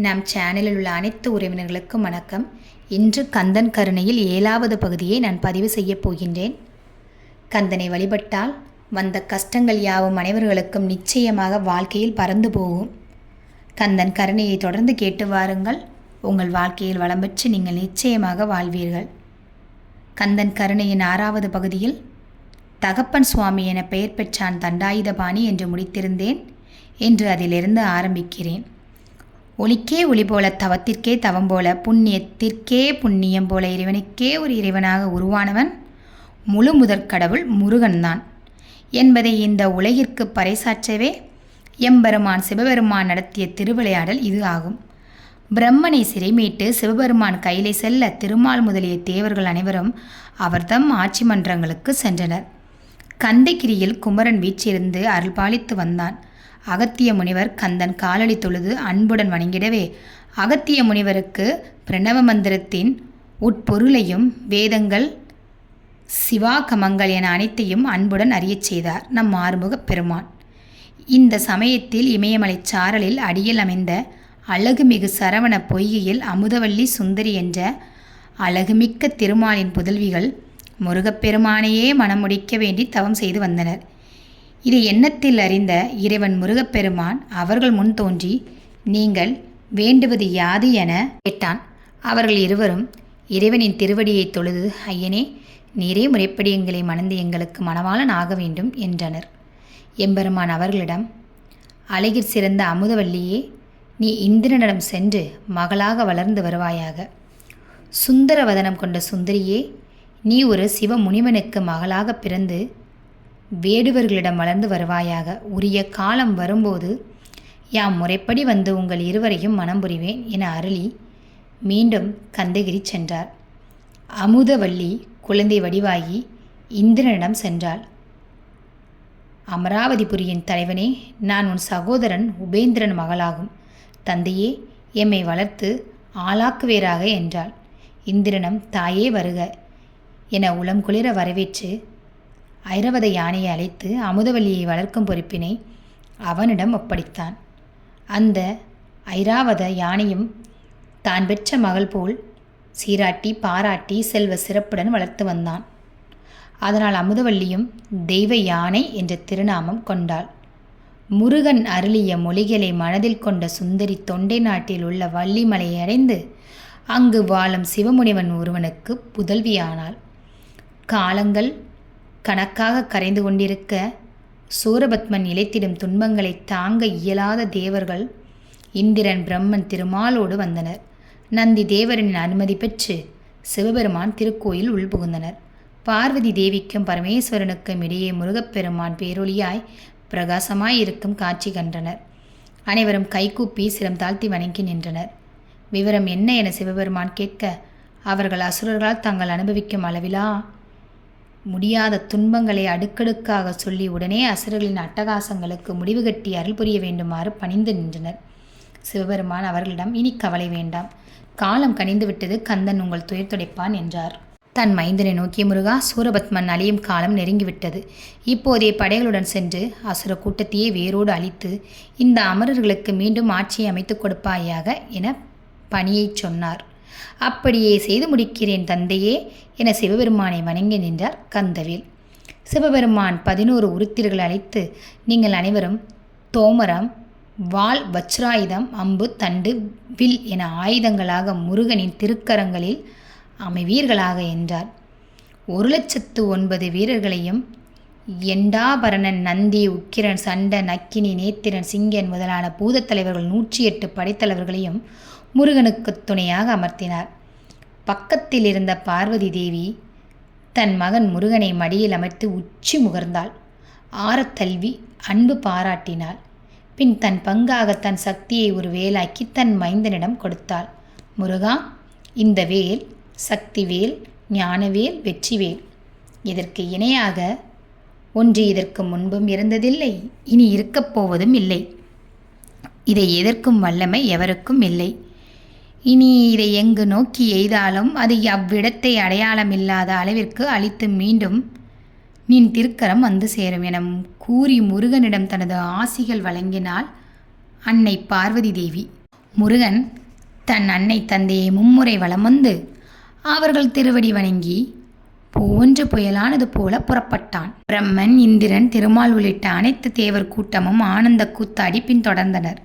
நம் சேனலில் உள்ள அனைத்து உறவினர்களுக்கும் வணக்கம். இன்று கந்தன் கருணையில் 7வது பகுதியை நான் பதிவு செய்யப் போகின்றேன். கந்தனை வழிபட்டால் வந்த கஷ்டங்கள் யாவும் அனைவர்களுக்கும் நிச்சயமாக வாழ்க்கையில் பறந்து போகும். கந்தன் கருணையை தொடர்ந்து கேட்டு வாருங்கள். உங்கள் வாழ்க்கையில் வளம் பெற்று நீங்கள் நிச்சயமாக வாழ்வீர்கள். கந்தன் கருணையின் 6வது பகுதியில் தகப்பன் சுவாமி என பெயர் பெற்றான் தண்டாயுதபாணி என்று முடித்திருந்தேன். என்று அதிலிருந்து ஆரம்பிக்கிறேன். ஒளிக்கே ஒளி போல, தவத்திற்கே தவம் போல, புண்ணியத்திற்கே புண்ணியம் போல இறைவனுக்கே ஒரு இறைவனாக உருவானவன் முழு முதற் கடவுள் முருகன்தான் என்பதை இந்த உலகிற்கு பறைசாற்றவே எம்பெருமான் சிவபெருமான் நடத்திய திருவிளையாடல் இது ஆகும். பிரம்மனை சிறைமீட்டு சிவபெருமான் கையிலே செல்ல திருமால் முதலிய தேவர்கள் அனைவரும் அவர்தம் ஆட்சி மன்றங்களுக்கு சென்றனர். கந்தகிரியில் குமரன் வீற்றிருந்து அருள்பாலித்து வந்தான். அகத்திய முனிவர் கந்தன் காலடி தொழுது அன்புடன் வணங்கிடவே அகத்திய முனிவருக்கு பிரணவ மந்திரத்தின் உட்பொருளையும் வேதங்கள் சிவாகமங்கள் என அனைத்தையும் அன்புடன் அறியச் செய்தார் நம் ஆறுமுகப் பெருமான். இந்த சமயத்தில் இமயமலை சாரலில் அடியில் அமைந்த அழகுமிகு சரவண பொய்கையில் அமுதவல்லி சுந்தரி என்ற அழகுமிக்க திருமாலின் புதல்விகள் முருகப்பெருமானையே மனம் முடிக்க வேண்டி தவம் செய்து வந்தனர். இதை எண்ணத்தில் அறிந்த இறைவன் முருகப்பெருமான் அவர்கள் முன் தோன்றி, நீங்கள் வேண்டுவது யாது என கேட்டான். அவர்கள் இருவரும் இறைவனின் திருவடியை தொழுது, ஐயனே, நீரே முறைப்படி எங்களை மணந்து எங்களுக்கு மணவாளன் ஆக வேண்டும் என்றனர். எம்பெருமான் அவர்களிடம், அழகிற் சிறந்த அமுதவல்லியே, நீ இந்திரனிடம் சென்று மகளாக வளர்ந்து வருவாயாக. சுந்தர வதனம் கொண்ட சுந்தரியே, நீ ஒரு சிவ முனிவனுக்கு மகளாக பிறந்து வேடுவர்களிடம் வளர்ந்து வருவாயாக. உரிய காலம் வரும்போது யாம் முறைப்படி வந்து உங்கள் இருவரையும் மனம் புரிவேன் என அருளி மீண்டும் கந்தகிரி சென்றார். அமுதவல்லி குழந்தை வடிவாகி இந்திரனிடம் சென்றாள். அமராவதிபுரியின் தலைவனே, நான் உன் சகோதரன் உபேந்திரன் மகளாகும். தந்தையே, எம்மை வளர்த்து ஆளாக்குவேராக என்றாள். இந்திரனம் தாயே வருக என உளம் குளிர வரவேற்று ஐரவத யானையை அழைத்து அமுதவல்லியை வளர்க்கும் பொறுப்பினை அவனிடம் ஒப்படைத்தான். அந்த ஐராவத யானையும் தான் பெற்ற மகள் போல் சீராட்டி பாராட்டி செல்வ சிறப்புடன் வளர்த்து வந்தான். அதனால் அமுதவல்லியும் தெய்வ யானை என்ற திருநாமம் கொண்டாள். முருகன் அருளிய மொழிகளை மனதில் கொண்ட சுந்தரி தொண்டை நாட்டில் உள்ள வள்ளிமலையை அடைந்து அங்கு வாழும் சிவமுனிவன் ஒருவனுக்கு புதல்வியானாள். காலங்கள் கணக்காக கரைந்து கொண்டிருக்க சூரபத்மன் இழைத்திடும் துன்பங்களை தாங்க இயலாத தேவர்கள் இந்திரன் பிரம்மன் திருமாலோடு வந்தனர். நந்தி தேவரின் அனுமதி பெற்று சிவபெருமான் திருக்கோயில் உள்புகுந்தனர். பார்வதி தேவிக்கும் பரமேஸ்வரனுக்கும் இடையே முருகப்பெருமான் பேரொளியாய் பிரகாசமாயிருக்கும் காட்சி கண்டனர். அனைவரும் கைகூப்பி சிரம் தாழ்த்தி வணங்கி நின்றனர். விவரம் என்ன என சிவபெருமான் கேட்க, அவர்கள் அசுரர்களால் தாங்கள் அனுபவிக்கும் அளவிலா முடியாத துன்பங்களை அடுக்கடுக்காக சொல்லி உடனே அசுரர்களின் அட்டகாசங்களுக்கு முடிவு கட்டி அருள் புரிய வேண்டுமாறு பணிந்து நின்றனர். சிவபெருமான் அவர்களிடம், இனி கவலை வேண்டாம், காலம் கனிந்து விட்டது, கந்தன் உங்கள் துயர் துடைப்பான் என்றார். தன் மைந்தனை நோக்கிய முருகா, சூரபத்மன் அழியும் காலம் நெருங்கிவிட்டது. இப்போதே படைகளுடன் சென்று அசுர கூட்டத்தையே வேரோடு அழித்து இந்த அமரர்களுக்கு மீண்டும் ஆட்சியை அமைத்துக் கொடுப்பாயாக என பணியை சொன்னார். அப்படியே செய்து முடிக்கிறேன் தந்தையே என சிவபெருமானை வணங்கி நின்றார் கந்தவேல். சிவபெருமான் 11 உருத்திரர்கள் அழைத்து, நீங்கள் அனைவரும் தோமரம், வாள், வஜ்ராயுதம், அம்பு, தண்டு, வில் என ஆயுதங்களாக முருகனின் திருக்கரங்களில் அமைவீர்களாக என்றார். 1,09,000 வீரர்களையும் எண்டாபரணன், நந்தி, உக்கிரன், சண்ட, நக்கினி, நேத்திரன், சிங்கன் முதலான பூதத் தலைவர்கள் 108 படைத்தலைவர்களையும் முருகனுக்கு துணையாக அமர்த்தினார். பக்கத்தில் இருந்த பார்வதி தேவி தன் மகன் முருகனை மடியில் அமர்த்து உச்சி முகர்ந்தாள். ஆரத்தல்வி அன்பு பாராட்டினாள். பின் தன் பங்காக தன் சக்தியை ஒரு வேலாக்கி தன் மைந்தனிடம் கொடுத்தாள். முருகா, இந்த வேல் சக்தி வேல், ஞானவேல், வெற்றிவேல். இதற்கு இணையாக ஒன்று இதற்கு முன்பும் இருந்ததில்லை, இனி இருக்கப் போவதும் இல்லை. இதை எதிர்க்கும் வல்லமை எவருக்கும் இல்லை. இனி இதை எங்கு நோக்கி எய்தாலும் அது அவ்விடத்தை அடையாளமில்லாத அளவிற்கு அழித்து மீண்டும் நின் திருக்கரம் வந்து சேரும் என கூறி முருகனிடம் தனது ஆசிகள் வழங்கினாள் அன்னை பார்வதி தேவி. முருகன் தன் அன்னை தந்தையை மும்முறை வலம் வந்து அவர்கள் திருவடி வணங்கி பூவொன்று புயலானது போல புறப்பட்டான். பிரம்மன், இந்திரன், திருமால் உள்ளிட்ட அனைத்து தேவர் கூட்டமும் ஆனந்த கூத்தாடி பின்தொடர்ந்தனர்.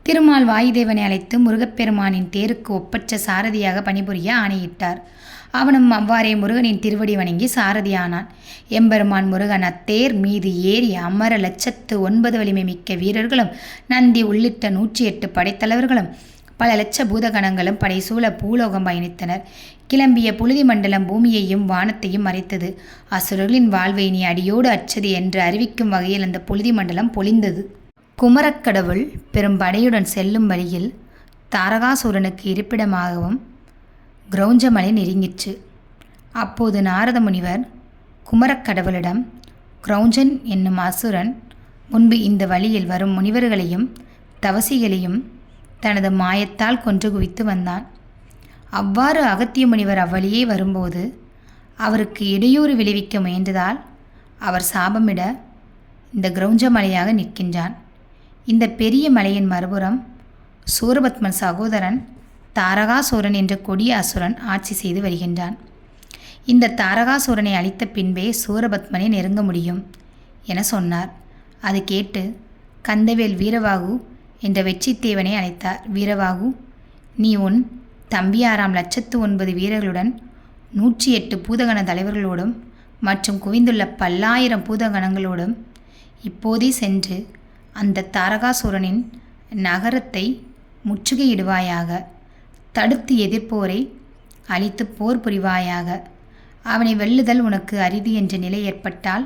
திருமால் வாயுதேவனை அழைத்து முருகப்பெருமானின் தேருக்கு ஒப்பற்ற சாரதியாக பணிபுரிய ஆணையிட்டார். அவனும் அவ்வாறே முருகனின் திருவடி வணங்கி சாரதியானான். எம்பெருமான் முருகன் அத்தேர் மீது ஏறி அமர 109 வலிமை மிக்க வீரர்களும் நந்தி உள்ளிட்ட 108 படைத்தலைவர்களும் பல லட்ச பூதகணங்களும் படைசூழ பூலோகம் பயணித்தனர். கிளம்பிய புழுதி மண்டலம் பூமியையும் வானத்தையும் மறைத்தது. அசுரர்களின் வாழ்வை நீ அடியோடு அச்சது என்று அறிவிக்கும் வகையில் அந்த புழுதி மண்டலம் பொழிந்தது. குமரக்கடவுள் பெரும் படையுடன் செல்லும் வழியில் தாரகாசூரனுக்கு இருப்பிடமாகவும் கிரௌஞ்சமலை நெருங்கிற்று. அப்போது நாரத முனிவர் குமரக்கடவுளிடம், கிரௌஞ்சன் என்னும் அசுரன் முன்பு இந்த வழியில் வரும் முனிவர்களையும் தவசிகளையும் தனது மாயத்தால் கொன்று குவித்து வந்தான். அவ்வாறு அகத்திய முனிவர் அவ்வழியே வரும்போது அவருக்கு இடையூறு விளைவிக்க முயன்றதால் அவர் சாபமிட இந்த கிரௌஞ்சமலையாக நிற்கின்றான். இந்த பெரிய மலையின் மறுபுறம் சூரபத்மன் சகோதரன் தாரகாசூரன் என்ற கொடிய அசுரன் ஆட்சி செய்து வருகின்றான். இந்த தாரகாசூரனை அழித்த பின்பே சூரபத்மனை நெருங்க முடியும் என சொன்னார். அது கேட்டு கந்தவேல் வீரவாகு என்ற வெற்றித்தேவனை அழைத்தார். வீரவாகு, நீ உன் தம்பியாராம் 109 வீரர்களுடன் 108 பூதகண தலைவர்களோடும் மற்றும் குவிந்துள்ள 10,000 பூதகணங்களோடும் இப்போதே சென்று அந்த தாரகாசூரனின் நகரத்தை முற்றுகையிடுவாயாக. தடுத்து எதிர்ப்போரை அழித்து போர் புரிவாயாக. அவனை வெல்லுதல் உனக்கு அரிது என்ற நிலை ஏற்பட்டால்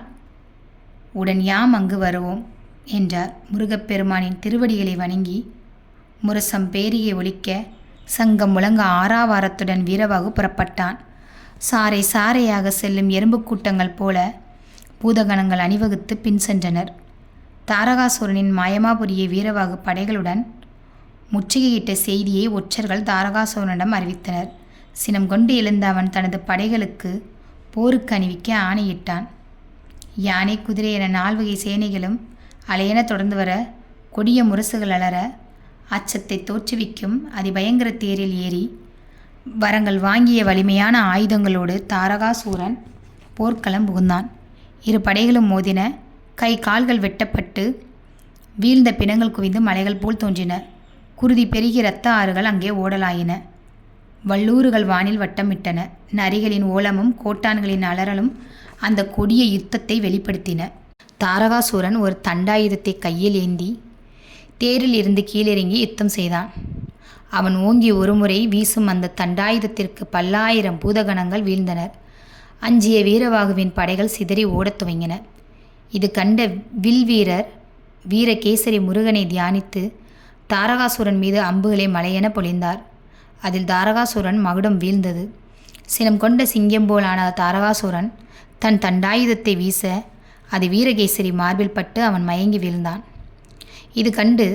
உடன் யாம் அங்கு வருவோம் என்றார். முருகப்பெருமானின் திருவடிகளை வணங்கி முரசம் பேரியை ஒலிக்க சங்கம் முழங்க ஆறாவாரத்துடன் வீரவாகு புறப்பட்டான். சாறை சாறையாக செல்லும் எறும்பு கூட்டங்கள் போல பூதகணங்கள் அணிவகுத்து பின் சென்றனர். தாரகாசூரனின் மாயமாபுரியை வீரவாகு படைகளுடன் முற்றுகையிட்ட செய்தியை ஒற்றர்கள் தாரகாசூரனிடம் அறிவித்தனர். சினம் கொண்டு எழுந்த அவன் தனது படைகளுக்கு போருக்கு அணிவிக்க ஆணையிட்டான். யானை, குதிரை என 4 வகை சேனைகளும் அலையென தொடர்ந்து வர கொடிய முரசுகள் அலற அச்சத்தை தோற்றுவிக்கும் அதிபயங்கர தேரில் ஏறி வரங்கள் வாங்கிய வலிமையான ஆயுதங்களோடு தாரகாசூரன் போர்க்களம் புகுந்தான். 2 படைகளும் மோதின. கை கால்கள் வெட்டப்பட்டு வீழ்ந்த பிணங்கள் குவிந்து மலைகள் போல் தோன்றின. குருதி பெருகி இரத்த ஆறுகள் அங்கே ஓடலாயின. வல்லூறுகள் வானில் வட்டமிட்டன. நரிகளின் ஓலமும் கோட்டான்களின் அலறலும் அந்த கொடிய யுத்தத்தை வெளிப்படுத்தின. தாரகாசூரன் ஒரு தண்டாயுதத்தை கையில் ஏந்தி தேரில் இருந்து கீழிறங்கி யுத்தம் செய்தான். அவன் ஓங்கி ஒருமுறை வீசும் அந்த தண்டாயுதத்திற்கு 10,000 பூதகணங்கள் வீழ்ந்தனர். அஞ்சிய வீரவாகுவின் படைகள் சிதறி ஓடத் துவங்கின. இது கண்ட வில்வீரர் வீரகேசரி முருகனை தியானித்து தாரகாசூரன் மீது அம்புகளை மலையென பொழிந்தார். அதில் தாரகாசூரன் மகுடம் வீழ்ந்தது. சினம் கொண்ட சிங்கம் போலான தாரகாசூரன் தன் தண்டாயுதத்தை வீச அது வீரகேசரி மார்பில் பட்டு அவன் மயங்கி வீழ்ந்தான். இது கண்டு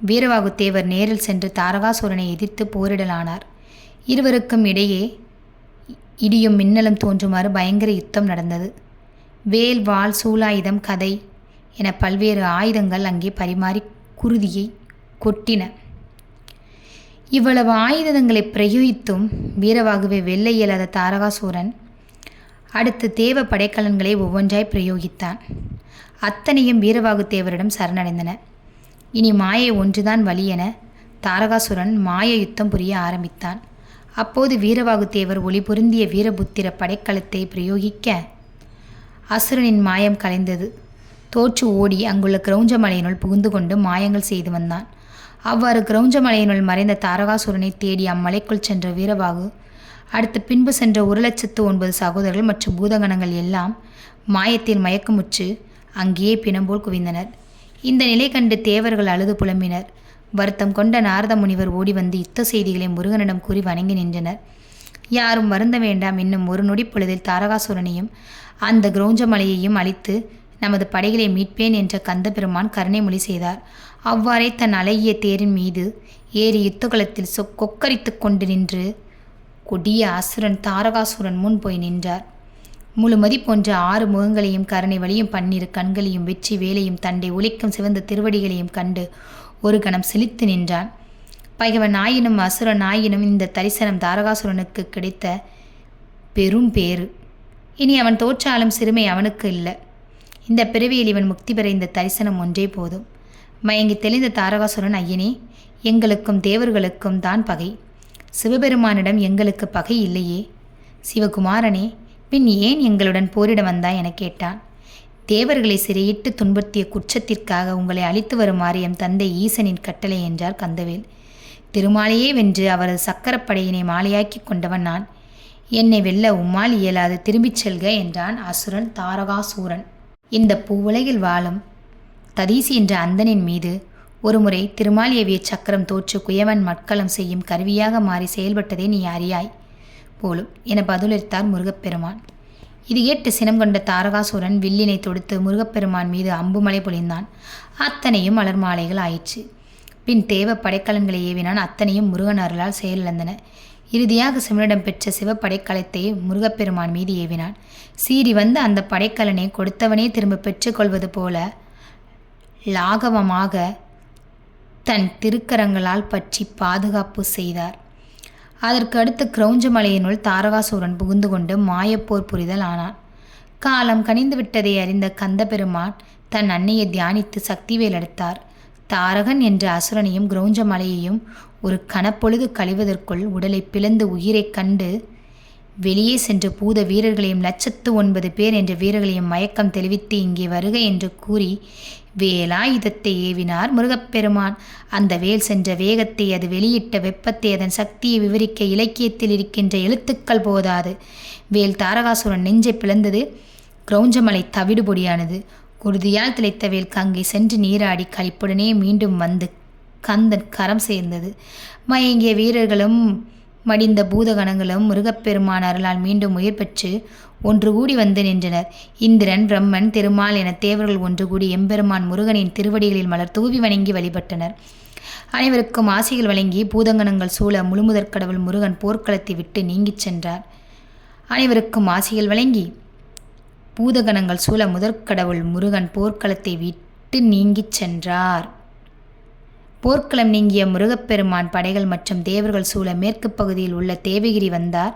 வீரவாகு தேவர் நேரில் சென்று தாரகாசூரனை எதிர்த்து போரிடலானார். இருவருக்கும் இடையே இடியும் மின்னலும் தோன்றுமாறு பயங்கர யுத்தம் நடந்தது. வேல், வாள், சூலாயுதம், கதை என பல்வேறு ஆயுதங்கள் அங்கே பரிமாறி குருதியை கொட்டின. இவ்வளவு ஆயுதங்களை பிரயோகித்தும் வீரவாகுவை வெல்ல இயலாத தாரகாசூரன் அடுத்து தேவ படைக்கலன்களை ஒவ்வொன்றாய் பிரயோகித்தான். அத்தனையும் வீரவாகு தேவரிடம் சரணடைந்தன. இனி மாயை ஒன்றுதான் வழி என தாரகாசுரன் மாய யுத்தம் புரிய ஆரம்பித்தான். அப்போது வீரவாகு தேவர் ஒளி பொருந்திய வீரபுத்திர படைக்கலத்தை பிரயோகிக்க அசுரனின் மாயம் கலைந்தது. தோற்று ஓடி அங்குள்ள கிரௌஞ்சமலையினுள் புகுந்து கொண்டு மாயங்கள் செய்து வந்தான். அவ்வாறு கிரௌஞ்சமலையினுள் மறைந்த தாரகாசுரனை தேடி அம்மலைக்குள் சென்ற வீரவாகு அடுத்து பின்பு சென்ற 1,09 சகோதரர்கள் மற்றும் பூதகணங்கள் எல்லாம் மாயத்தில் மயக்கமுற்று அங்கேயே பிணம்போல் குவிந்தனர். இந்த நிலை கண்டு தேவர்கள் அழுது புலம்பினர். வருத்தம் கொண்ட நாரத முனிவர் ஓடி வந்து யுத்த செய்திகளை முருகனிடம் கூறி வணங்கி நின்றனர். யாரும் வருந்த வேண்டாம், இன்னும் ஒரு நொடி பொழுதில் தாரகாசுரனையும் அந்த கிரௌஞ்சமலையையும் அழித்து நமது படைகளை மீட்பேன் என்ற கந்தபெருமான் கருணை மொழி செய்தார். அவ்வாறே தன் அழகிய தேரின் மீது ஏறி யுத்தகலத்தில் கொக்கரித்து கொண்டு நின்று கொடிய அசுரன் தாரகாசுரன் முன் போய் நின்றார். முழுமதி போன்ற 6 முகங்களையும் கருணை வழியும் 12 கண்களையும் வெற்றி வேலையும் தண்டை ஒலிக்கும் சிவந்த திருவடிகளையும் கண்டு ஒரு கணம் செழித்து நின்றான். பகைவன் ஆயினும் அசுரன் ஆயினும் இந்த தரிசனம் தாரகாசுரனுக்கு கிடைத்த பெரும் பேறு. இனி அவன் தோற்றாலும் சிறுமை அவனுக்கு இல்லை. இந்த பிறவியில் இவன் முக்தி பெற இந்த தரிசனம் ஒன்றே போதும். மயங்கி தெளிந்த தாரகாசுரன், ஐயனே, எங்களுக்கும் தேவர்களுக்கும் தான் பகை, சிவபெருமானிடம் எங்களுக்கு பகை இல்லையே. சிவகுமாரனே, பின் ஏன் எங்களுடன் போரிட வந்தாய் என கேட்டான். தேவர்களை சிறையிட்டு துன்புறுத்திய குற்றத்திற்காக உங்களை அழித்து வருமாறு எம் தந்தை ஈசனின் கட்டளை என்றார் கந்தவேல். திருமாலையே வென்று அவரது சக்கரப்படையினை மாலையாக்கி கொண்டவன் நான். என்னை வெல்ல உம்மால் இயலாது, திரும்பிச் செல்க என்றான் அசுரன் தாரகாசூரன். இந்த பூவுலகில் வாழும் ததீசி என்ற அந்தனின் மீது ஒருமுறை திருமாலியவிய சக்கரம் தோற்று குயவன் மட்களம் செய்யும் கருவியாக மாறி செயல்பட்டதை நீ அறியாய் போலும் என பதிலளித்தார் முருகப்பெருமான். இது கேட்டு சினம் கொண்ட தாரகாசூரன் வில்லினை தொடுத்து முருகப்பெருமான் மீது அம்புமலை பொழிந்தான். அத்தனையும் மலர் மாலைகள் ஆயிற்று. பின் தேவ படைக்கலன்களை ஏவினான். அத்தனையும் முருகன் அருளால் செயலிழந்தன. இறுதியாக சிவனிடம் பெற்ற சிவப்படைக்கலத்தை முருகப்பெருமான் மீது ஏவினான். சீறி வந்து அந்த படைக்கலனை கொடுத்தவனே திரும்ப பெற்றுக்கொள்வது போல லாகவமாக தன் திருக்கரங்களால் பற்றி பாதுகாப்பு செய்தார். அதற்கு அடுத்து கிரௌஞ்சமலையினுள் தாரகாசூரன் புகுந்து கொண்டு மாயப்போர் புரிதல் ஆனான். காலம் கனிந்து விட்டதை அறிந்த கந்தபெருமான் தன் அன்னையை தியானித்து சக்திவேல் எடுத்தார். தாரகன் என்ற அசுரனையும் கிரௌஞ்சமலையையும் ஒரு கணப்பொழுது கழிவதற்குள் உடலை பிளந்து உயிரை கண்டு வெளியே சென்று பூத வீரர்களையும் 109 பேர் என்ற வீரர்களையும் மயக்கம் தெளிவித்து இங்கே வருக என்று கூறி வேலாயுதத்தை ஏவினார் முருகப்பெருமான். அந்த வேல் சென்ற வேகத்தை, அது வெளியிட்ட வெப்பத்தை, அதன் சக்தியை விவரிக்க இலக்கியத்தில் இருக்கின்ற எழுத்துக்கள் போதாது. வேல் தாரகாசுரன் நெஞ்சை பிளந்தது. கிரௌஞ்சமலை தவிடு பொடியானது. குருதியால் திளைத்த வேல் கங்கை சென்று நீராடி களிப்புடனே மீண்டும் வந்து கந்தன் கரம் சேர்ந்தது. மயங்கிய வீரர்களும் மடிந்த பூதகணங்களும் முருகப்பெருமான் அருளால் மீண்டும் உயிர் பெற்று ஒன்று கூடி வந்து நின்றனர். இந்திரன், பிரம்மன், திருமால் என தேவர்கள் ஒன்று கூடி எம்பெருமான் முருகனின் திருவடிகளில் மலர் தூவி வணங்கி வழிபட்டனர். அனைவருக்கும் ஆசிகள் வழங்கி பூதங்கணங்கள் சூழ முழுமுதற் கடவுள் முருகன் போர்க்களத்தை விட்டு நீங்கிச் சென்றார். அனைவருக்கும் ஆசிகள் வழங்கி பூதகணங்கள் சூழ முதற்கடவுள் முருகன் போர்க்களத்தை விட்டு நீங்கிச் சென்றார். போர்க்களம் நீங்கிய முருகப்பெருமான் படைகள் மற்றும் தேவர்கள் சூழ மேற்கு பகுதியில் உள்ள தேவகிரி வந்தார்.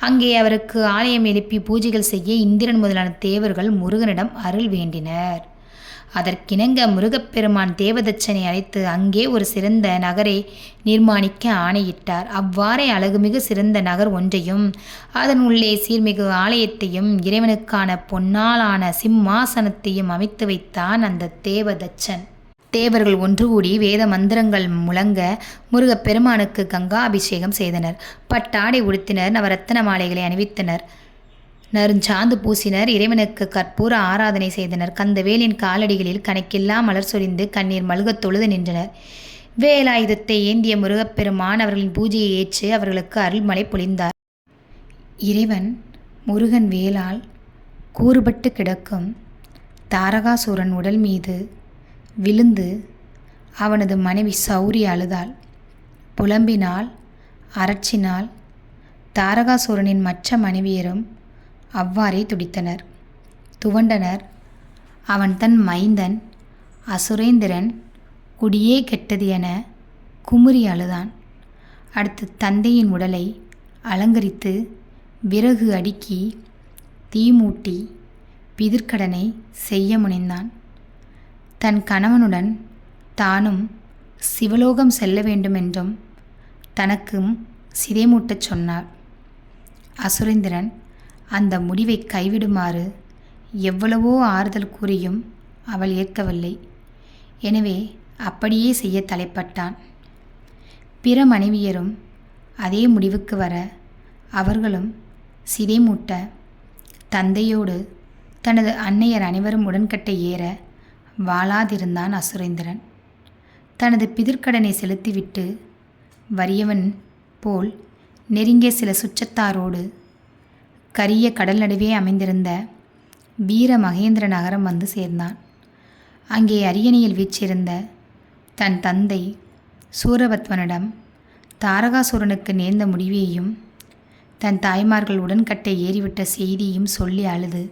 அங்கே அவருக்கு ஆலயம் எழுப்பி பூஜைகள் செய்ய இந்திரன் முதலான தேவர்கள் முருகனிடம் அருள் வேண்டினர். அதற்கிணங்க முருகப்பெருமான் தேவதச்சனை அழைத்து அங்கே ஒரு சிறந்த நகரை நிர்மாணிக்க ஆணையிட்டார். அவ்வாறே அழகுமிகு சிறந்த நகர் ஒன்றையும் அதன் உள்ளே சீர்மிகு ஆலயத்தையும் இறைவனுக்கான பொன்னாலான சிம்மாசனத்தையும் அமைத்து வைத்தான் அந்த தேவதச்சன். தேவர்கள் ஒன்று கூடி வேத மந்திரங்கள் முழங்க முருகப்பெருமானுக்கு கங்கா அபிஷேகம் செய்தனர். பட்டாடை உடுத்தினர். நவரத்தின மாலைகளை அணிவித்தனர். நறுஞ்சாந்து பூசினர். இறைவனுக்கு கற்பூர ஆராதனை செய்தனர். கந்தவேலின் காலடிகளில் கணக்கில்லா மலர் சொரிந்து கண்ணீர் மல்கத் தொழுது நின்றனர். வேலாயுதத்தை ஏந்திய முருகப்பெருமான் அவர்களின் பூஜையை ஏற்று அவர்களுக்கு அருள்மழை பொழிந்தார். இறைவன் முருகன் வேலால் கூறுபட்டு கிடக்கும் தாரகாசூரன் உடல் மீது விழுந்து அவனது மனைவி சௌரி அழுதாள், புலம்பினாள், அரற்றினாள். தாரகாசூரனின் மற்ற மனைவியரும் அவ்வாறே துடித்தனர், துவண்டனர். அவன் தன் மைந்தன் அசுரேந்திரன் குடியே கெட்டது என குமுறி அழுதான். அடுத்து தந்தையின் உடலை அலங்கரித்து விறகு அடுக்கி தீமூட்டி பிதிர்க்கடனை செய்ய முனைந்தான். தன் கணவனுடன் தானும் சிவலோகம் செல்ல வேண்டுமென்றும் தனக்கும் சிதைமூட்டச் சொன்னார். அசுரேந்திரன் அந்த முடிவை கைவிடுமாறு எவ்வளவோ ஆறுதல் கூறியும் அவள் ஏற்கவில்லை. எனவே அப்படியே செய்ய தலைப்பட்டான். பிற மனைவியரும் அதே முடிவுக்கு வர அவர்களும் சிதைமூட்ட தந்தையோடு தனது அன்னையர் அனைவரும் உடன்கட்டை ஏற வாழாதிருந்தான் அசுரேந்திரன். தனது பிதிர்க்கடனை செலுத்திவிட்டு வறியவன் போல் நெருங்கிய சில சுற்றத்தாரோடு கரிய கடல் நடுவே அமைந்திருந்த வீர மகேந்திர நகரம் வந்து சேர்ந்தான். அங்கே அரியணையில் வீற்றிருந்த தன் தந்தை சூரபத்மனிடம் தாரகாசூரனுக்கு நேர்ந்த முடிவையும் தன் தாய்மார்கள் உடன்கட்டை ஏறிவிட்ட செய்தியும் சொல்லி அழுது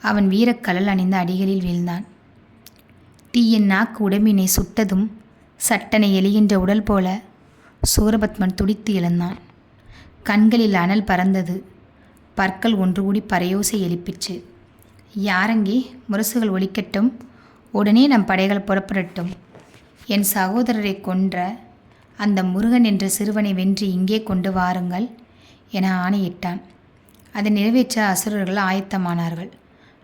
அவன் வீரக்கலல் அணிந்த அடிகளில் வீழ்ந்தான். தீயின் நாக்கு உடம்பினை சுட்டதும் சட்டனை எரிகின்ற உடல் போல சூரபத்மன் துடித்து எழுந்தான். கண்களில் அனல் பறந்தது. பற்கள் ஒன்று கூடி பறையோசை எழுப்பிற்று. யாரங்கே? முரசுகள் ஒலிக்கட்டும். உடனே நம் படைகள் புறப்படட்டும். என் சகோதரரை கொன்ற அந்த முருகன் என்ற சிறுவனை வென்று இங்கே கொண்டு வாருங்கள் என ஆணையிட்டான். அதை நிறைவேற்ற அசுரர்கள் ஆயத்தமானார்கள்.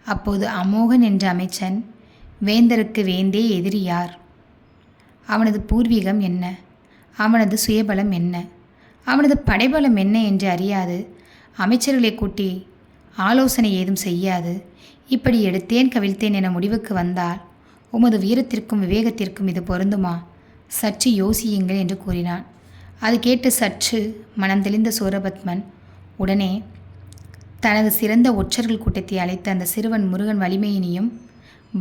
அப்போது அமோகன் என்ற அமைச்சன், வேந்தருக்கு வேந்தே எதிரி யார்? அவனது பூர்வீகம் என்ன? அவனது சுயபலம் என்ன? அவனது படைபலம் என்ன என்று அறியாது, அமைச்சர்களை கூட்டி ஆலோசனை ஏதும் செய்யாது, இப்படி எடுத்தேன் கவிழ்த்தேன் என முடிவுக்கு வந்தால் உமது வீரத்திற்கும் விவேகத்திற்கும் இது பொருந்துமா? சற்று யோசியுங்கள் என்று கூறினான். அது கேட்டு சற்று மனந்தெளிந்த சூரபத்மன் உடனே தனது சிறந்த ஒற்றர்கள் கூட்டத்தை அழைத்து அந்த சிறுவன் முருகன் வலிமையினையும்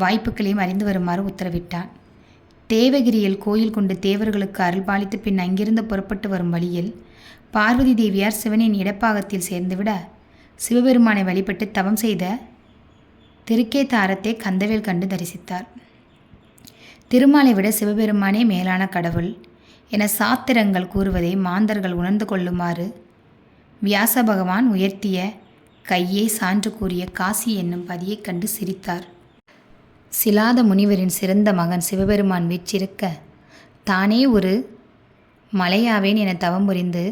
வாய்ப்புகளையும் அறிந்து வருமாறு உத்தரவிட்டான். தேவகிரியில் கோயில் கொண்டு தேவர்களுக்கு அருள்பாலித்து பின் அங்கிருந்து புறப்பட்டு வரும் வழியில் பார்வதி தேவியார் சிவனின் இடப்பாகத்தில் சேர்ந்துவிட சிவபெருமானை வழிபட்டு தவம் செய்த திருக்கேதாரத்தை கந்தவேல் கண்டு தரிசித்தார். திருமாலை விட சிவபெருமானே மேலான கடவுள் என சாத்திரங்கள் கூறுவதை மாந்தர்கள் உணர்ந்து கொள்ளுமாறு வியாச பகவான் உயர்த்திய கையை சான்று கூறிய காசி என்னும் பதியைக் கண்டு சிரித்தார். சிலாத முனிவரின் சிறந்த மகன் சிவபெருமான் வீற்றிருக்க தானே ஒரு மலையாவேன் என தவம் புரிந்து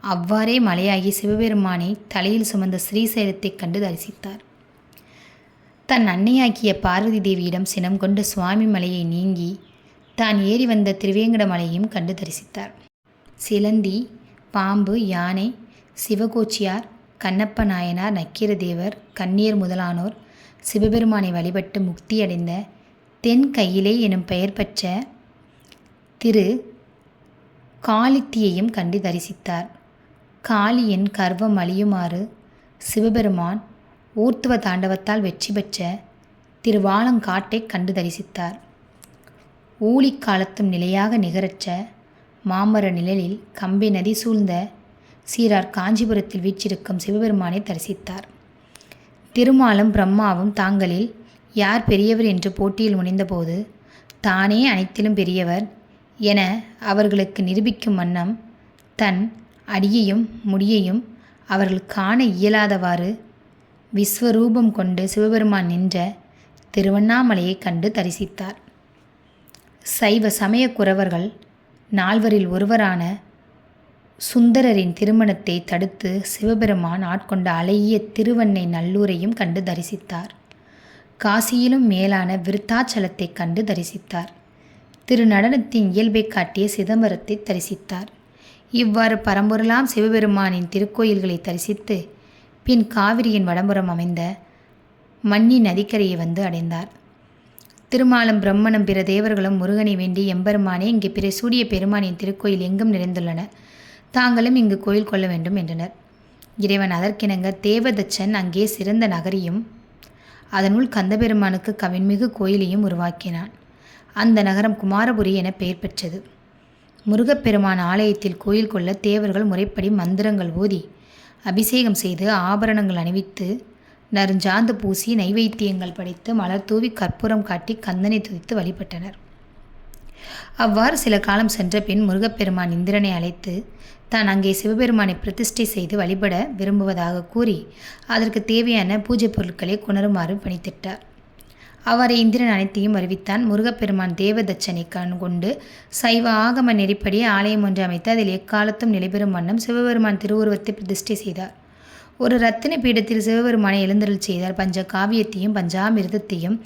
அவ்வாறே மலையாகி சிவபெருமானை தலையில் சுமந்த ஸ்ரீசைலத்தைக் கண்டு தரிசித்தார். தன் அன்னையாக்கிய பார்வதி தேவியிடம் சினம் கொண்டு சுவாமி மலையை நீங்கி தான் ஏறி வந்த திருவேங்கட மலையையும் கண்டு தரிசித்தார். சிலந்தி, பாம்பு, யானை, சிவகோச்சியார், கண்ணப்ப நாயனார், நக்கீரதேவர், கன்னியர் முதலானோர் சிவபெருமானை வழிபட்டு முக்தியடைந்த தென் கையிலே எனும் பெயர் பெற்ற திரு காளித்தியையும் கண்டு தரிசித்தார். காளியின் கர்வம் அழியுமாறு சிவபெருமான் ஊர்த்துவ தாண்டவத்தால் வெற்றி பெற்ற திருவாலங்காட்டை கண்டு தரிசித்தார். ஊழிக்காலத்தும் நிலையாக நிகரற்ற மாமர நிழலில் கம்பை நதி சூழ்ந்த சீரார் காஞ்சிபுரத்தில் வீற்றிருக்கும் சிவபெருமானை தரிசித்தார். திருமாலும் பிரம்மாவும் தாங்களில் யார் பெரியவர் என்று போட்டியில் முனைந்தபோது தானே அனைத்திலும் பெரியவர் என அவர்களுக்கு நிரூபிக்கும் வண்ணம் தன் அடியையும் முடியையும் அவர்கள் காண இயலாதவாறு விஸ்வரூபம் கொண்டு சிவபெருமான் நின்ற திருவண்ணாமலையை கண்டு தரிசித்தார். சைவ சமய குரவர்கள் நால்வரில் ஒருவரான சுந்தரரின் திருமணத்தை தடுத்து சிவபெருமான் ஆட்கொண்ட அழகிய திருவண்ணை நல்லூரையும் கண்டு தரிசித்தார். காசியிலும் மேலான விருத்தாச்சலத்தை கண்டு தரிசித்தார். திருநடனத்தின் இயல்பை காட்டிய சிதம்பரத்தை தரிசித்தார். இவ்வாறு பரம்பொருளாம் சிவபெருமானின் திருக்கோயில்களை தரிசித்து பின் காவிரியின் வடபுறம் அமைந்த மன்னி நதிக்கரையை வந்து அடைந்தார். திருமாலும் பிரம்மனும் பிற தேவர்களும் முருகனை வேண்டி, எம்பெருமானே, இங்கே பிற சூடிய பெருமானின் திருக்கோயில் எங்கும் நிறைந்துள்ளன, தாங்களும் இங்கு கோயில் கொள்ள வேண்டும் என்றனர். இறைவன் அதற்கிணங்க தேவதச்சன் அங்கே சிறந்த நகரியும் அதனுள் கந்தபெருமானுக்கு கவின்மிகு கோயிலையும் உருவாக்கினான். அந்த நகரம் குமாரபுரி என பெயர் பெற்றது. முருகப்பெருமான் ஆலயத்தில் கோயில் கொள்ள தேவர்கள் முறைப்படி மந்திரங்கள் ஓதி அபிஷேகம் செய்து ஆபரணங்கள் அணிவித்து நறுஞ்சாந்து பூசி நைவேத்தியங்கள் படைத்து மலர் தூவி கற்பூரம் காட்டி கந்தனை துதித்து வழிபட்டனர். அவ்வாறு சில காலம் சென்ற பின் முருகப்பெருமான் இந்திரனை அழைத்து தான் அங்கே சிவபெருமானை பிரதிஷ்டை செய்து வழிபட விரும்புவதாக கூறி அதற்கு தேவையான பூஜை பொருட்களை கொணருமாறு பணித்திட்டார். அவரை இந்திரன் அனைத்தையும் அறிவித்தான். முருகப்பெருமான் தேவதச்சனை கொண்டு சைவ ஆகம நெறிப்படி ஆலயம் ஒன்று அமைத்து அதில் எக்காலத்தும் நிலைபெறும் வண்ணம் சிவபெருமான் திருவுருவத்தை பிரதிஷ்டை செய்தார். ஒரு ரத்தின பீடத்தில் சிவபெருமானை எழுந்தருள் செய்தார். பஞ்ச காவியத்தையும் பஞ்சாமிர்தத்தையும்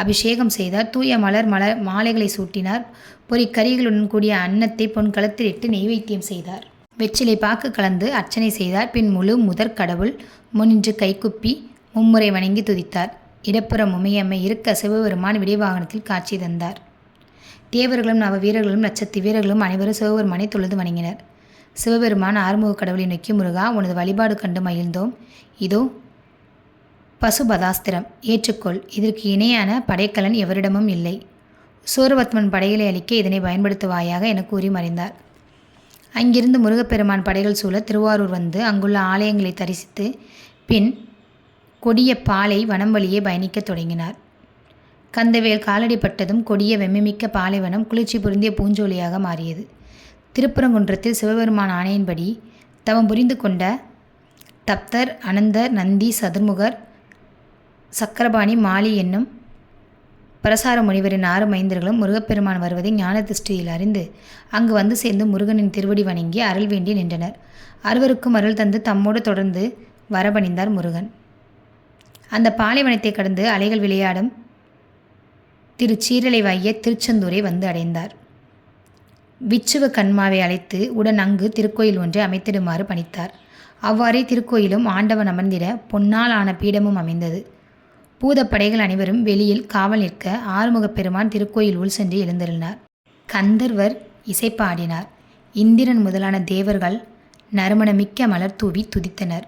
அபிஷேகம் செய்தார். தூய மலர் மாலைகளை சூட்டினார். பொறிக்கறிகளுடன் கூடிய அன்னத்தை பொன்களத்தில் இட்டு நெய்வேத்தியம் செய்தார். வெற்றிலை பாக்கு கலந்து அர்ச்சனை செய்தார். பின் முழு முதற் கடவுள் முன்னின்று கைக்குப்பி மும்முறை வணங்கி துதித்தார். இடப்புறம் உமையம்மை இருக்க சிவபெருமான் விடைவாகனத்தில் காட்சி தந்தார். தேவர்களும் நவ வீரர்களும் லட்சத்தி வீரர்களும் அனைவரும் சிவபெருமானை தொழுது வணங்கினர். சிவபெருமான் ஆறுமுக கடவுளை நோக்கி, முருகா, உனது வழிபாடு கண்டு மகிழ்ந்தோம். இதோ பசுபதாஸ்திரம், ஏற்றுக்கொள். இதற்கு இணையான படைக்கலன் எவரிடமும் இல்லை. சூரபத்மன் படைகளை அளிக்க இதனை பயன்படுத்துவாயாக என கூறி மறைந்தார். அங்கிருந்து முருகப்பெருமான் படைகள் சூழ திருவாரூர் வந்து அங்குள்ள ஆலயங்களை தரிசித்து பின் கொடிய பாலை வனம் வழியே பயணிக்கத் தொடங்கினார். கந்தவேல் காலடிப்பட்டதும் கொடிய வெம்மைமிக்க பாலைவனம் குளிர்ச்சி பொருந்திய பூஞ்சோலியாக மாறியது. திருப்பரங்குன்றத்தில் சிவபெருமான் ஆணையின்படி தவம் புரிந்து கொண்ட தப்தர், அனந்தர், நந்தி, சதுர்முகர், சக்கரபாணி, மாலி என்னும் பரசார முனிவரின் 6 மைந்தர்களும் முருகப்பெருமான் வருவதை ஞான திருஷ்டியில் அறிந்து அங்கு வந்து சேர்ந்து முருகனின் திருவடி வணங்கி அருள் வேண்டி நின்றனர். அறுவருக்கும் அருள் தந்து தம்மோடு தொடர்ந்து வரபணிந்தார் முருகன். அந்த பாலைவனத்தை கடந்து அலைகள் விளையாடும் திருச்சீரலை வாகிய திருச்செந்தூரை வந்து அடைந்தார். விச்சுவ கண்மாவை அழைத்து உடன் அங்கு திருக்கோயில் ஒன்றை அமைத்திடுமாறு பணித்தார். அவ்வாறே திருக்கோயிலும் ஆண்டவன் அமர்ந்திட பொன்னால் ஆன பீடமும் அமைந்தது. பூதப்படைகள் அனைவரும் வெளியில் காவல் நிற்க ஆறுமுகப் பெருமான் திருக்கோயில் உள் சென்று எழுந்தருளினார். கந்தர்வர் இசைப்பாடினார். இந்திரன் முதலான தேவர்கள் நறுமணமிக்க மலர் தூவி துதித்தனர்.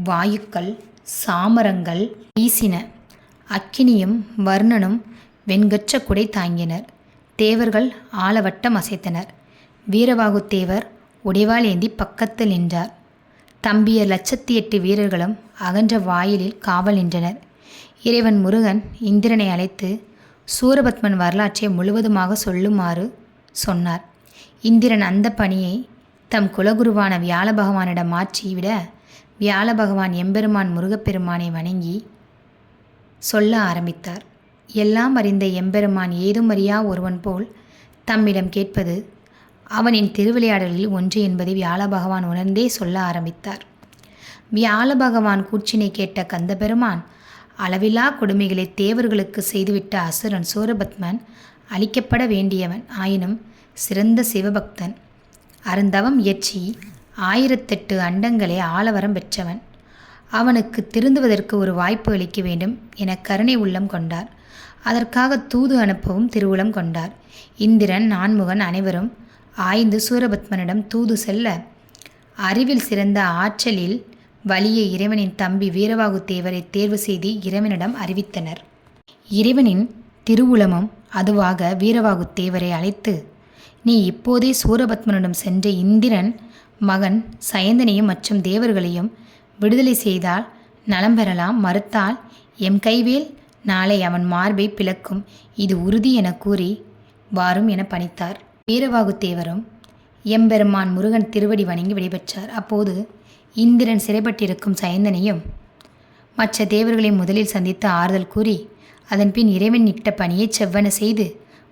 வாயுக்கள் சாமரங்கள் வீசின. அக்கினியும் வர்ணனும் வெண்கற்ற குடை தாங்கினர். தேவர்கள் ஆலவட்டம் அசைத்தனர். வீரவாகு தேவர் உடைவாள் ஏந்தி பக்கத்தில் நின்றார். தம்பியர் 108 வீரர்களும் அகன்ற வாயிலில் காவல் நின்றனர். இறைவன் முருகன் இந்திரனை அழைத்து சூரபத்மன் வரலாற்றை முழுவதுமாக சொல்லுமாறு சொன்னார். இந்திரன் அந்த பணியை தம் குலகுருவான வியாழ பகவானிடம் மாற்றிவிட வியாழ பகவான் எம்பெருமான் முருகப்பெருமானை வணங்கி சொல்ல ஆரம்பித்தார். எல்லாம் அறிந்த எம்பெருமான் ஏதும் அறியா ஒருவன் போல் தம்மிடம் கேட்பது அவனின் திருவிளையாடலில் ஒன்று என்பதை வியாழ பகவான் உணர்ந்தே சொல்ல ஆரம்பித்தார். வியாழ பகவான் கூச்சினை கேட்ட கந்தபெருமான் அளவிலா கொடுமைகளை தேவர்களுக்கு செய்துவிட்ட அசுரன் சூரபத்மன் அழிக்கப்பட வேண்டியவன், ஆயினும் சிறந்த சிவபக்தன், அருந்தவம் இயற்றி 1008 அண்டங்களை ஆளவரம் பெற்றவன். அவனுக்கு திருந்துவதற்கு ஒரு வாய்ப்பு அளிக்க வேண்டும் என கருணை உள்ளம் கொண்டார். அதற்காக தூது அனுப்பவும் திருவுளம் கொண்டார். இந்திரன், நான்முகன் அனைவரும் ஆய்ந்து சூரபத்மனிடம் தூது செல்ல அறிவில் சிறந்த ஆற்றலில் வலிய இறைவனின் தம்பி வீரவாகு தேவரை தேர்வு செய்து இறைவனிடம் அறிவித்தனர். இறைவனின் திருவுளமும் அதுவாக வீரவாகு தேவரை அழைத்து, நீ இப்போதே சூரபத்மனிடம் சென்று இந்திரன் மகன் சயந்தனையும் மற்றும் தேவர்களையும் விடுதலை செய்தால் நலம் பெறலாம், மறுத்தால் எம் கைவேல் நாளை அவன் மார்பை பிளக்கும், இது உறுதி என கூறி வாரும் என பணித்தார். வீரவாகு தேவரும் எம்பெருமான் முருகன் திருவடி வணங்கி விடைபெற்றார். அப்போது இந்திரன் சிறைப்பட்டிருக்கும் சயந்தனையும் மற்ற தேவர்களை முதலில் சந்தித்து ஆறுதல் கூறி அதன் பின் இறைவன் இட்ட பணியை செவ்வன செய்து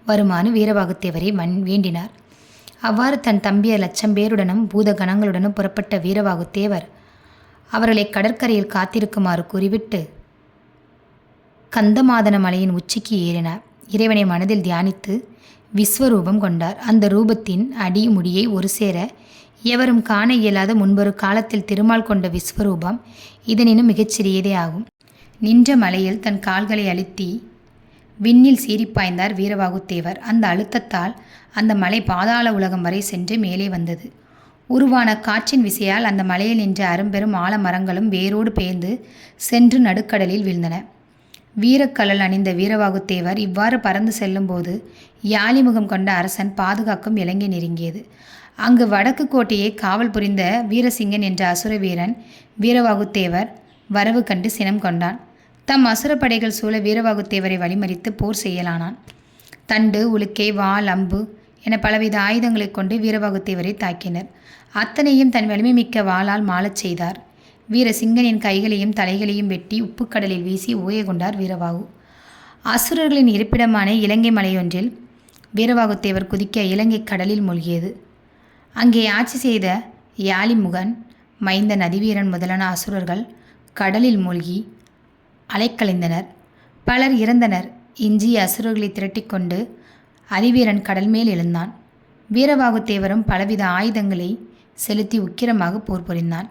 வருமாறு வீரவாகு தேவரை வேண்டினார். அவ்வாறு தன் தம்பியர் 1,00,000 பேருடனும் பூத கணங்களுடனும் புறப்பட்ட வீரவாகு தேவர் அவர்களை கடற்கரையில் காத்திருக்குமாறு கூறிவிட்டு கந்தமாதன மலையின் உச்சிக்கு ஏறினார். இறைவனை மனதில் தியானித்து விஸ்வரூபம் கொண்டார். அந்த ரூபத்தின் அடி முடியை ஒரு சேர எவரும் காண இயலாத முன்பொரு காலத்தில் திருமால் கொண்ட விஸ்வரூபம் இதனினும் மிகச்சிறியதே ஆகும். நின்ற மலையில் தன் கால்களை அழுத்தி விண்ணில் சீறிப்பாய்ந்தார் வீரவாகு தேவர். அந்த அழுத்தத்தால் அந்த மலை பாதாள உலகம் வரை சென்று மேலே வந்தது. உருவான காற்றின் விசையால் அந்த மலையில் நின்ற அரும்பெரும் ஆலமரங்களும் வேரோடு பெயர்ந்து சென்று நடுக்கடலில் வீழ்ந்தன. வீரக்கழல் அணிந்த வீரவாகு தேவர் இவ்வாறு பறந்து செல்லும்போது யாழிமுகம் கொண்ட அரசன் பாதுகாக்கும் இலங்கை நெருங்கியது. அங்கு வடக்கு கோட்டையை காவல் புரிந்த வீரசிங்கன் என்ற அசுர வீரன் வீரவாகு தேவர் வரவு கண்டு சினம் கொண்டான். தம் அசுரப்படைகள் சூழ வீரவாகு தேவரை வழிமறித்து போர் செய்யலானான். தண்டு, உலுக்கை, வாள், அம்பு என பலவித ஆயுதங்களை கொண்டு வீரவாகு தேவரை தாக்கினர். அத்தனையும் தன் வலிமை மிக்க வாளால் மாளச் செய்தார். வீரசிங்கனின் கைகளையும் தலைகளையும் வெட்டி உப்புக்கடலில் வீசி ஓய கொண்டார் வீரவாகு. அசுரர்களின் இருப்பிடமான இலங்கை மலையொன்றில் வீரவாகு தேவர் குதிக்க இலங்கை கடலில் மூழ்கியது. அங்கே ஆட்சி செய்த யாழிமுகன், மைந்த நதிவீரன் முதலான அசுரர்கள் கடலில் மூழ்கி அலைக்கழிந்தனர். பலர் இறந்தனர். எஞ்சிய அசுரர்களை திரட்டிக்கொண்டு அதிவீரன் கடல் மேல் எழுந்தான். வீரவாகு தேவரும் பலவித ஆயுதங்களை செலுத்தி உக்கிரமாக போர் புரிந்தான்.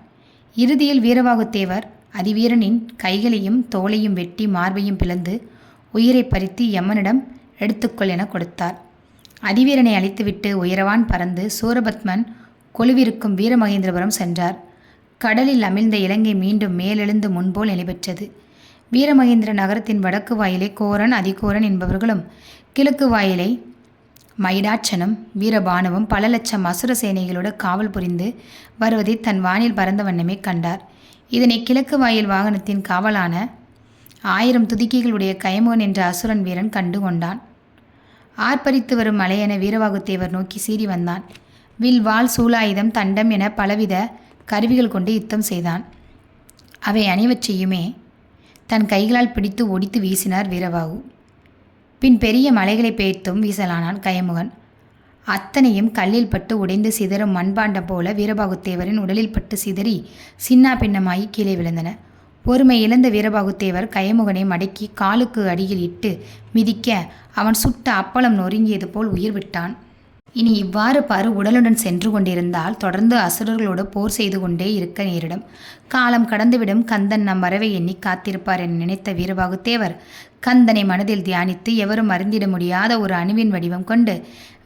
இறுதியில் வீரவாகு தேவர் அதிவீரனின் கைகளையும் தோளையும் வெட்டி மார்பையும் பிளந்து உயிரை பறித்து யமனிடம் எடுத்துக்கொள் என கொடுத்தார். அதிவீரனை அழித்துவிட்டு உயரவான் பறந்து சூரபத்மன் கொலுவிருக்கும் வீரமகேந்திரபுரம் சென்றார். கடலில் அமிழ்ந்த இலங்கை மீண்டும் மேலெழுந்து முன்போல் நிலைபெற்றது. வீரமகேந்திர நகரத்தின் வடக்கு வாயிலை கோரன், அதிகோரன் என்பவர்களும், கிழக்கு வாயிலை மைடாட்சனும் வீரபானுவும் பல லட்சம் அசுர சேனைகளோடு காவல் புரிந்து வருவதை தன் வானில் பறந்த வண்ணமே கண்டார். இதனை கிழக்கு வாயில் வாகனத்தின் காவலான 1000 துதிக்கைகளுடைய கயமுகன் என்ற அசுரன் வீரன் கண்டு கொண்டான். ஆர்ப்பரித்து வரும் மலையென வீரவாகு தேவர் நோக்கி சீறி வந்தான். வில், வாள், சூலாயுதம், தண்டம் என பலவித கருவிகள் கொண்டு யுத்தம் செய்தான். அவை அனைவற்றையுமே தன் கைகளால் பிடித்து ஒடித்து வீசினார் வீரபாகு. பின் பெரிய மலைகளை பெய்த்தும் வீசலானான் கயமுகன். அத்தனையும் கல்லில் பட்டு உடைந்து சிதறும் மண்பாண்டம் போல வீரபாகுத்தேவரின் உடலில் பட்டு சிதறி சின்னா பின்னமாகி கீழே விழுந்தன. பொறுமை இழந்த வீரபாகுத்தேவர் கயமுகனை மடக்கி காலுக்கு அடியில் இட்டு மிதிக்க அவன் சுட்ட அப்பளம் நொறுங்கியது போல் உயிர் விட்டான். இனி இவ்வாறு பரு உடலுடன் சென்று கொண்டிருந்தால் தொடர்ந்து அசுரர்களோடு போர் செய்து கொண்டே இருக்க நேரிடும். காலம் கடந்துவிடும், கந்தன் நம் வரவை எண்ணி காத்திருப்பார் என நினைத்த வீரபாகுத்தேவர் கந்தனை மனதில் தியானித்து எவரும் அறிந்திட முடியாத ஒரு அணுவின் வடிவம் கொண்டு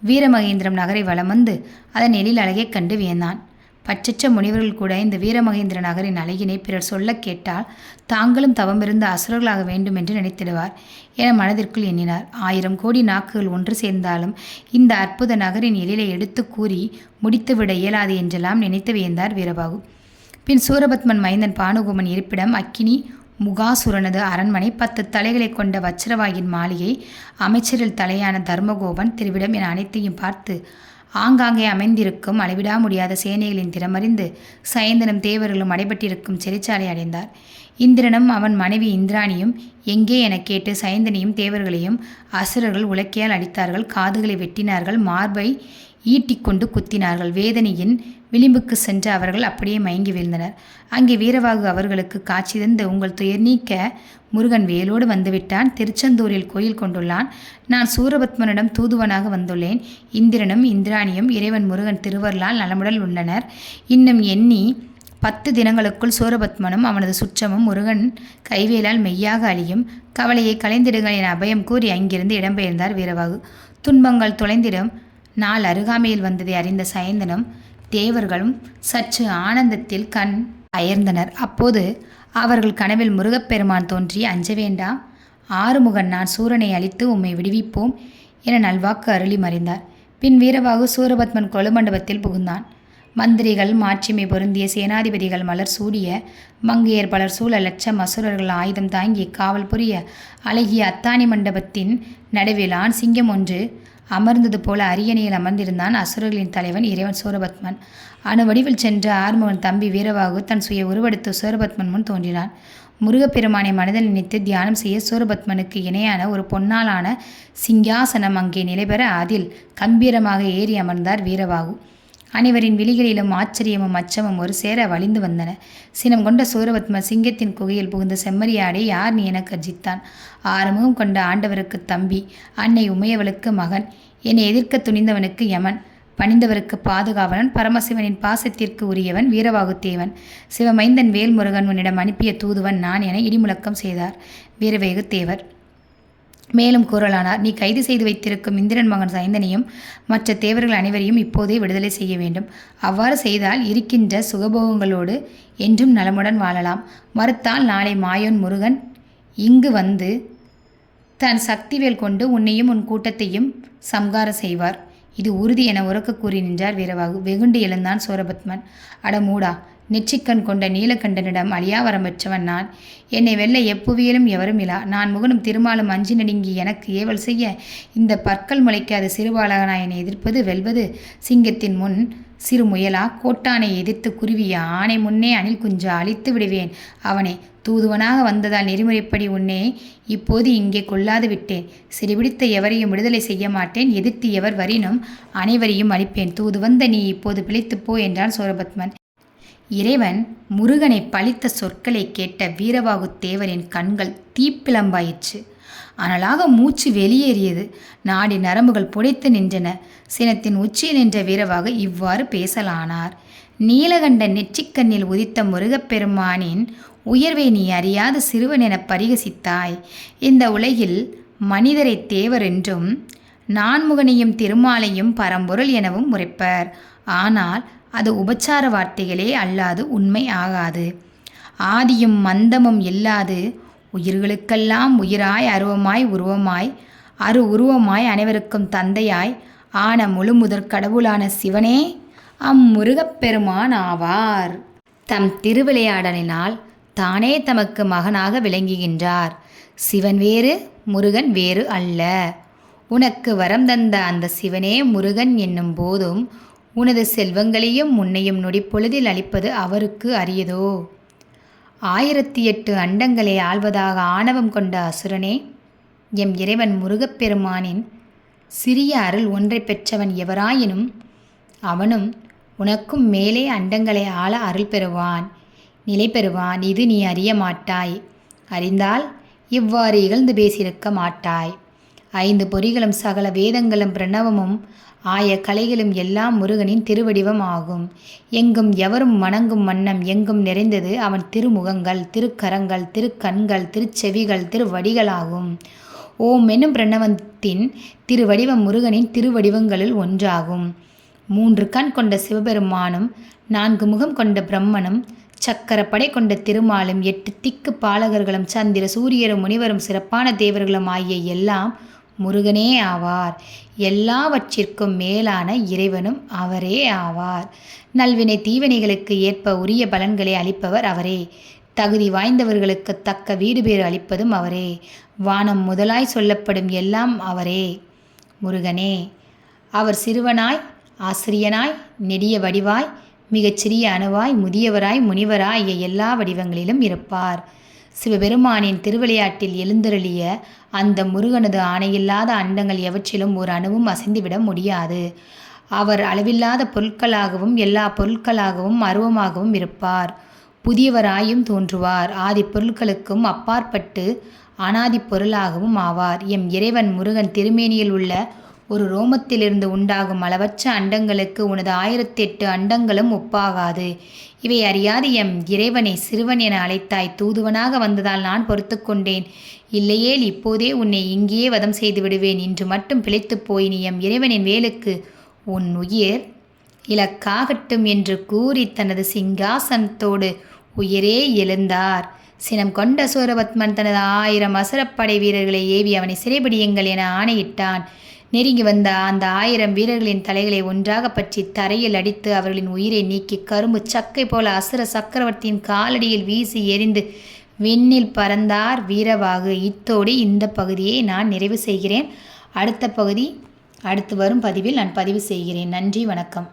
வீரமகேந்திரம் நகரை வலம் வந்து அதன் எழில் அழகைக் கண்டு வியந்தான். பற்றற்ற முனிவர்கள் கூட இந்த வீரமகேந்திர நகரின் அழகினை பிறர் சொல்ல கேட்டால் தாங்களும் தவமிருந்த அசுரர்களாக வேண்டும் என்று நினைத்திடுவார் என மனதிற்குள் எண்ணினார். 1000 கோடி நாக்குகள் ஒன்று சேர்ந்தாலும் இந்த அற்புத நகரின் எழிலை எடுத்து கூறி முடித்துவிட இயலாது என்றெல்லாம் நினைத்து வியந்தார் வீரபாகு. பின் சூரபத்மன் மைந்தன் பானுகோமன் இருப்பிடம் அக்கினி முகாசுரனது அரண்மனை, 10 தலைகளை கொண்ட வச்சிரவாயின் மாளிகை, அமைச்சரில் தலையான தர்மகோபன் திருவிடம் என அனைத்தையும் பார்த்து ஆங்காங்கே அமைந்திருக்கும் அளவிடா முடியாத சேனைகளின் திறமறிந்து சயந்தனும் தேவர்களும் அடைபட்டிருக்கும் சிறைச்சாலை அடைந்தார். இந்திரனும் அவன் மனைவி இந்திராணியும் எங்கே என கேட்டு சயந்தனையும் தேவர்களையும் அசுரர்கள் உலக்கையால் அடித்தார்கள். காதுகளை வெட்டினார்கள், மார்பை ஈட்டிக்கொண்டு குத்தினார்கள். வேதனையின் விளிம்புக்கு சென்ற அவர்கள் அப்படியே மயங்கி வீழ்ந்தனர். அங்கே வீரபாகு அவர்களுக்கு காட்சி தந்து, உங்கள் துயர் நீக்க முருகன் வேலோடு வந்துவிட்டான். திருச்செந்தூரில் கோயில் கொண்டுள்ளான். நான் சூரபத்மனிடம் தூதுவனாக வந்துள்ளேன். இந்திரனும் இந்திராணியும் இறைவன் முருகன் திருவருளால் நலமுடன் உள்ளனர். இன்னும் எண்ணி 10 தினங்களுக்குள் சூரபத்மனும் அவனது சுற்றமும் முருகன் கைவேலால் மெய்யாக அழியும். கவலையை கலைந்திடுங்கள் என அபயம் கூறி அங்கிருந்து இடம்பெயர்ந்தார் வீரபாகு. துன்பங்கள் தொலைந்திடும் நாள் அருகாமையில் வந்ததை அறிந்த சயந்தனும் தேவர்களும் சற்று ஆனந்தத்தில் கண் அயர்ந்தனர். அப்போது அவர்கள் கனவில் முருகப்பெருமான் தோன்றி, அஞ்ச வேண்டாம், ஆறுமுகன் நான் சூரனை அழித்து உம்மை விடுவிப்போம் என நல்வாக்கு அருளி மறைந்தார். பின் வீரபாகு சூரபத்மன் கொலுமண்டபத்தில் புகுந்தான். மந்திரிகள், மாட்சிமை பொருந்திய சேனாதிபதிகள், மலர் சூடிய மங்கையர் பலர் சூழ, லட்சம் அசுரர்கள் ஆயுதம் தாங்கி காவல் புரிய அழகிய அத்தானி மண்டபத்தின் நடுவில் ஆண் சிங்கம் ஒன்று அமர்ந்தது போல அரியணையில் அமர்ந்திருந்தான் அசுரர்களின் தலைவன் இறைவன் சூரபத்மன். அணுவடிவில் சென்ற ஆறுமுகன் தம்பி வீரபாகு தன் சுய உருவெடுத்து சூரபத்மன் முன் தோன்றினான். முருகப்பெருமானை மனதில் நினைத்து தியானம் செய்ய சூரபத்மனுக்கு இணையான ஒரு பொன்னாலான சிங்காசனம் அங்கே நிலைபெற அதில் கம்பீரமாக ஏறி அமர்ந்தார் வீரபாகு. அனைவரின் விழிகளிலும் ஆச்சரியமும் அச்சமும் ஒரு சேர வழிந்து வந்தன. சினம் கொண்ட சூரபத்மன் சிங்கத்தின் குகையில் புகுந்த செம்மறியாடை யார் நீ என கர்ஜித்தான். ஆறுமுகம் கொண்ட ஆண்டவருக்கு தம்பி, அன்னை உமையவளுக்கு மகன், என்னை எதிர்க்க துணிந்தவனுக்கு யமன், பணிந்தவருக்கு பாதுகாவலன், பரமசிவனின் பாசத்திற்கு உரியவன் வீரபாகுத்தேவன், சிவமைந்தன் வேல்முருகன் உன்னிடம் அனுப்பிய தூதுவன் நான் என இடிமுழக்கம் செய்தார் வீரவேகுத்தேவர். மேலும் கூறலானார், நீ கைது செய்து வைத்திருக்கும் இந்திரன் மகன் சயந்தனையும் மற்ற தேவர்கள் அனைவரையும் இப்போதே விடுதலை செய்ய வேண்டும். அவ்வாறு செய்தால் இருக்கின்ற சுகபோகங்களோடு என்றும் நலமுடன் வாழலாம். மறுத்தால் நாளை மாயோன் முருகன் இங்கு வந்து தன் சக்திவேல் கொண்டு உன்னையும் உன் கூட்டத்தையும் சம்கார செய்வார். இது உறுதி என உரக்க கூறி நின்றார் வீரபாகு. வெகுண்டு எழுந்தான் சூரபத்மன். அடமூடா, நெற்றிக்கண் கொண்ட நீலகண்டனிடம் அழியாவரம் பெற்றவன் நான். என்னை வெல்ல எப்புவியலும் எவரும் இலா. நான் முகனும் திருமாலும் அஞ்சி நடுங்கி எனக்கு ஏவல் செய்ய இந்த பற்கள் முளைக்காத சிறுபாலகனா என்னை எதிர்ப்பது வெல்வது சிங்கத்தின் முன் சிறு முயலா? கோட்டானை எதிர்த்து குருவிய ஆணை முன்னே அணில் குஞ்சா அழித்து விடுவேன் அவனை. தூதுவனாக வந்ததால் நெறிமுறைப்படி உன்னே இப்போது இங்கே கொல்லாது விட்டேன். சிறுபிடித்த எவரையும் விடுதலை செய்ய மாட்டேன். எதிர்த்து எவர் வரினும் அனைவரையும் அழிப்பேன். தூது வந்த நீ இப்போது பிழைத்துப்போ என்றான் சூரபத்மன். இறைவன் முருகனை பழித்த சொற்களை கேட்ட வீரபாகுத்தேவரின் கண்கள் தீப்பிளம்பாயிற்று. அனலாக மூச்சு வெளியேறியது. நாடி நரம்புகள் புடைத்து நின்றன. சினத்தின் உச்சியில் நின்ற வீரபாகு இவ்வாறு பேசலானார். நீலகண்ட நெற்றிக்கண்ணில் உதித்த முருகப்பெருமானின் உயர்வை நீ அறியாத சிறுவன் என பரிகசித்தாய். இந்த உலகில் மனிதரை தேவர் என்றும் நான்முகனையும் திருமாலையும் பரம்பொருள் எனவும் உரைப்பர். ஆனால் அது உபச்சார வார்த்தைகளே அல்லாது உண்மை ஆகாது. ஆதியும் மந்தமும் இல்லாது உயிர்களுக்கெல்லாம் உயிராய் அருவமாய் உருவமாய் உருவமாய் அனைவருக்கும் தந்தையாய் ஆன முழு முதற் கடவுளான சிவனே அம்முருகப்பெருமான் ஆவார். தம் திருவிளையாடலினால் தானே தமக்கு மகனாக விளங்குகின்றார். சிவன் வேறு, முருகன் வேறு அல்ல. உனக்கு வரம் தந்த அந்த சிவனே முருகன் என்னும் போதும் உனது செல்வங்களையும் உன்னையும் நொடிப்பொழுதில் அளிப்பது அவருக்கு அரியதோ? 1008 அண்டங்களை ஆள்வதாக ஆணவம் கொண்ட அசுரனே, எம் இறைவன் முருகப்பெருமானின் சிறிய அருள் ஒன்றை பெற்றவன் எவராயினும் அவனும் உனக்கும் மேலே அண்டங்களை ஆள அருள் பெறுவான், நிலை பெறுவான். இது நீ அறிய மாட்டாய். அறிந்தால் இவ்வாறு இகழ்ந்து பேசியிருக்க மாட்டாய். 5 பொறிகளும் சகல வேதங்களும் பிரணவமும் ஆய கலைகளும் எல்லாம் முருகனின் திருவடிவம் ஆகும். எங்கும் எவரும் வணங்கும் வண்ணம் எங்கும் நிறைந்தது அவன் திருமுகங்கள், திருக்கரங்கள், திருக்கண்கள், திருச்செவிகள், திருவடிகளாகும். ஓம் என்னும் பிரணவத்தின் திருவடிவம் முருகனின் திருவடிவங்களில் ஒன்றாகும். 3 கண் கொண்ட சிவபெருமானும் 4 முகம் கொண்ட பிரம்மனும் சக்கரப்படை கொண்ட திருமாலும் 8 திக்கு பாலகர்களும் சந்திர சூரியரும் முனிவரும் சிறப்பான தேவர்களும் ஆகிய எல்லாம் முருகனே ஆவார். எல்லாவற்றிற்கும் மேலான இறைவனும் அவரே ஆவார். நல்வினை தீவினைகளுக்கு ஏற்ப உரிய பலன்களை அளிப்பவர் அவரே. தகுதி வாய்ந்தவர்களுக்கு தக்க வீடு பேறு அளிப்பதும் அவரே. வானம் முதலாய் சொல்லப்படும் எல்லாம் அவரே முருகனே. அவர் சிறுவனாய், ஆசிரியனாய், நெடிய வடிவாய், மிகச்சிறிய அணுவாய், முதியவராய், முனிவராய் ஆகிய எல்லா வடிவங்களிலும் இருப்பார். சிவபெருமானின் திருவிளையாட்டில் எழுந்தருளிய அந்த முருகனது ஆணையில்லாத அண்டங்கள் எவற்றிலும் ஒரு அணுவும் அசைந்துவிட முடியாது. அவர் அளவில்லாத பொருட்களாகவும் எல்லா பொருட்களாகவும் அருவமாகவும் இருப்பார். புதியவராயும் தோன்றுவார். ஆதி பொருட்களுக்கும் அப்பாற்பட்டு அனாதி பொருளாகவும் ஆவார். எம் இறைவன் முருகன் திருமேனியில் உள்ள ஒரு ரோமத்திலிருந்து உண்டாகும் அளவற்ற அண்டங்களுக்கு உனது 1008 அண்டங்களும் ஒப்பாகாது. இவை அறியாது எம் இறைவனை சிறுவன் என அழைத்தாய். தூதுவனாக வந்ததால் நான் பொறுத்து கொண்டேன். இல்லையேல் இப்போதே உன்னை இங்கேயே வதம் செய்து விடுவேன். இன்று மட்டும் பிழைத்துப் போய் நீ எம் இறைவனின் வேலுக்கு உன் உயிர் இலக்காகட்டும் என்று கூறி தனது சிங்காசனத்தோடு உயிரே எழுந்தார். சினம் கொண்ட சூரபத்மன் தனது 1000 அசுரப்படை வீரர்களை ஏவி அவனை சிறைபிடியுங்கள் என ஆணையிட்டான். நெருங்கி வந்த அந்த 1000 வீரர்களின் தலைகளை ஒன்றாக பற்றி தரையில் அடித்து அவர்களின் உயிரை நீக்கி கரும்பு சக்கை போல அசுர சக்கரவர்த்தியின் காலடியில் வீசி எறிந்து விண்ணில் பறந்தார் வீரவாகு. இத்தோடு இந்த பகுதியை நான் நிறைவு செய்கிறேன். அடுத்த பகுதி அடுத்து வரும் பதிவில் நான் பதிவு செய்கிறேன். நன்றி, வணக்கம்.